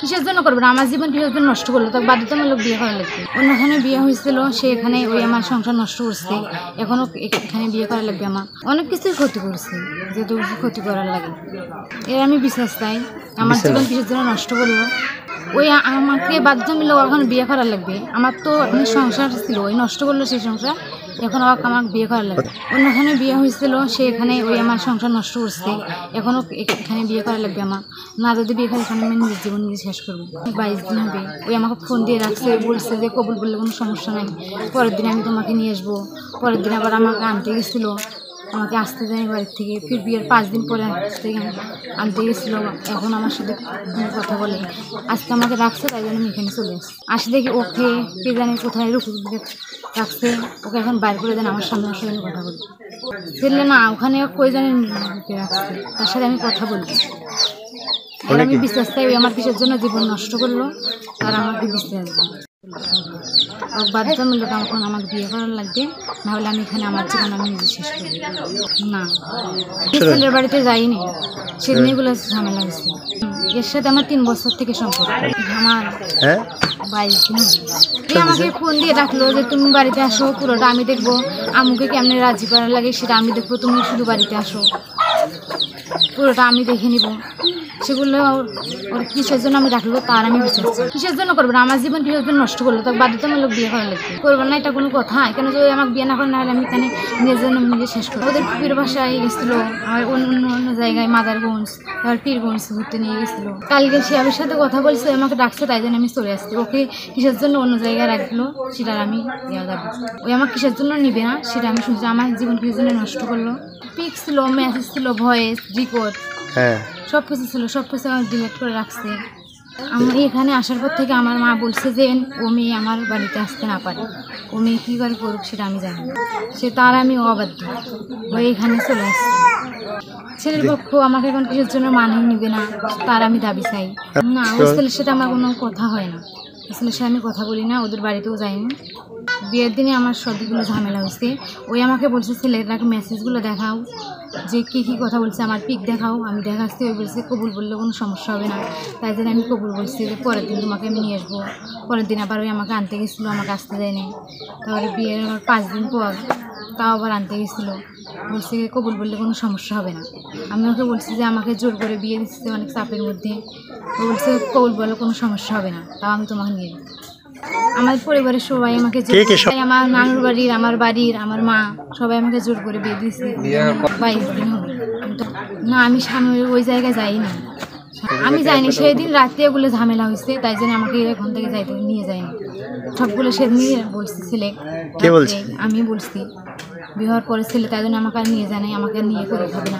কিসের জন্য করবো না, আমার জীবন কিসের জন্য নষ্ট করলো, তাকে বাধ্যতামূলক বিয়ে করা লাগবে। অন্যখানে বিয়ে হয়েছিল, সে এখানে ওই আমার সংসার নষ্ট করছে, এখনও এখানে বিয়ে করা লাগবে। আমার অনেক কিছুই ক্ষতি করছে, যেহেতু ক্ষতি করার লাগে। এর আমি বিশ্বাস চাই, আমার জীবন কিসের জন্য নষ্ট করলো, ওই আমাকে বাধ্যতামূলক এখন বিয়ে করা লাগবে। আমার তো অনেক সংসার ছিল, ওই নষ্ট করলো সেই সংসার, এখন আমাকে বিয়ে করা লাগবে। অন্যখানে বিয়ে হয়েছিল, সে এখানে ওই আমার সংসার নষ্ট করছে, এখনও এখানে বিয়ে করা লাগবে। আমার না যদি বিয়ে করে এখানে আমি নিজের জীবন নিজে শেষ করবো। 22 দিন হবে, ওই আমাকে ফোন দিয়ে রাখছে, বলছে যে কবুল বললে কোনো সমস্যা নাই, পরের দিন আমি তোমাকে নিয়ে আসবো। পরের দিন আবার আমাকে আনতে গেছিলো, আমাকে আসতে যাই বাড়ির থেকে, ফির বিয়ের 5 দিন পরে আনতে গেছিলো। এখন আমার সাথে কথা বলে, আজকে আমাকে রাখছে, তাই জন্য আমি এখানে চলে আসি দেখি ওকে কে জানি কোথায় রাখছে, ওকে এখন বাইর করে দেন, আমার সামনে সাথে কথা বলি। ফিরলে না, ওখানে কই জানি রাখছে, তার সাথে আমি কথা বলবো। আর আমি বিশ্বাস চাই, ওই আমার কিসের জন্য জীবন নষ্ট করলো, আর আমাকে বিশ্বাস বাধ্যতামূলক এখন আমাকে বিয়ে করার লাগবে, নাহলে আমি এখানে আমার জীবন আমি নিজে শেষ করবো। না, ছেলের বাড়িতে যাইনি, সেদিনগুলো ঝামেলা হয়েছে। এর সাথে আমার 3 বছর থেকে সম্পর্ক। আমার 22 দিন আমাকে ফোন দিয়ে ডাকলো যে তুমি বাড়িতে আসো, পুরোটা আমি দেখবো, আমুকে কেমনে রাজি করার লাগে সেটা আমি দেখবো, তুমি শুধু বাড়িতে আসো, পুরোটা আমি দেখে নিব। সেগুলো ওর কিসের জন্য আমি রাখলো তার আমি বিচার চাই। কিসের জন্য করবো না, আমার জীবন কিসের জন্য নষ্ট করলো, তাকে বাধ্যতামূলক বিয়ে করা লাগবে। করবো না, এটা কোনো কথা? কেন যদি আমাকে বিয়ে না করে, না হলে আমি এখানে নিজের জন্য নিজে শেষ করবো। ওদের পীর বাসায় গেছিলো, আমার অন্য জায়গায় মাদারগঞ্জ, তারপর পীরগঞ্জ ঘুরতে নিয়ে গেছিলো। কালকে সে আমার সাথে কথা বলছে, আমাকে ডাকছে, তাই জন্য আমি চলে আসছি। ওকে কিসের জন্য অন্য জায়গায় রাখলো সেটার আমি যাবো। ওই আমার কিসের জন্য নিবে না সেটা আমি শুনছি। আমার জীবন কিসের জন্য নষ্ট করলো, পিক ছিল, মেসেজ ছিল, ভয়েস রেকর্ড, সব কিছু ছিল, সব কিছু আমার ডিলিট করে রাখছে। আমি এখানে আসার পর থেকে আমার মা বলছে যে ও মেয়ে আমার বাড়িতে আসতে না পারে, ও মেয়ে কী করে করুক সেটা আমি জানি না, সে তার আমি অবাধ্য হয়ে এখানে চলে আসছি। ছেলের পক্ষ আমাকে এখন কিসের জন্য মানিয়ে নিবে না তার আমি দাবি চাই। না, ওই ছেলের সাথে আমার কোনো কথা হয় না, ওই ছেলের সাথে আমি কথা বলি না, ওদের বাড়িতেও যাইনি। বিয়ের দিনে আমার সবগুলো ঝামেলা হয়েছে। ওই আমাকে বলছে ছেলেটাকে মেসেজগুলো দেখাও, যে কী কী কথা বলছে, আমার পিক দেখাও, আমি দেখাচ্ছি। ওই বলছে কবুল বললে কোনো সমস্যা হবে না, তাই জন্য আমি কবুল বলছি যে পরের দিন তোমাকে আমি নিয়ে আসবো। পরের দিন আবার ওই আমাকে আনতে গেছিলো, আমাকে আসতে দেয়নি। তারপরে বিয়ের আবার 5 দিন পর তাও আবার আনতে গেছিলো, বলছে কবুল বললে কোনো সমস্যা হবে না। আমি ওকে বলছি যে আমাকে জোর করে বিয়ে দিচ্ছে অনেক চাপের মধ্যে, ও বলছে কবুল বললে কোনো সমস্যা হবে না, তাও আমি তোমাকে নিয়ে যাবো। আমার পরিবারের সবাই আমাকে আমার নানুর বাড়ির, আমার বাড়ির, আমার মা সবাই আমাকে জোর করে বিয়ে দিয়েছে। 22 দিন হবে না, আমি সামনে ওই জায়গায় যাইনি, আমি যাইনি। সেই দিন রাত্রে ওগুলো ঝামেলা হয়েছে, তাই জন্য আমাকে এখান থেকে যাইতে নিয়ে যায়নি। সবগুলো সেদিনই বলছি ছেলে, আমি বলছি বিবাহ করে ছেলে, তাই জন্য আমাকে আর নিয়ে যায় নাই, আমাকে নিয়ে করে খাবে না।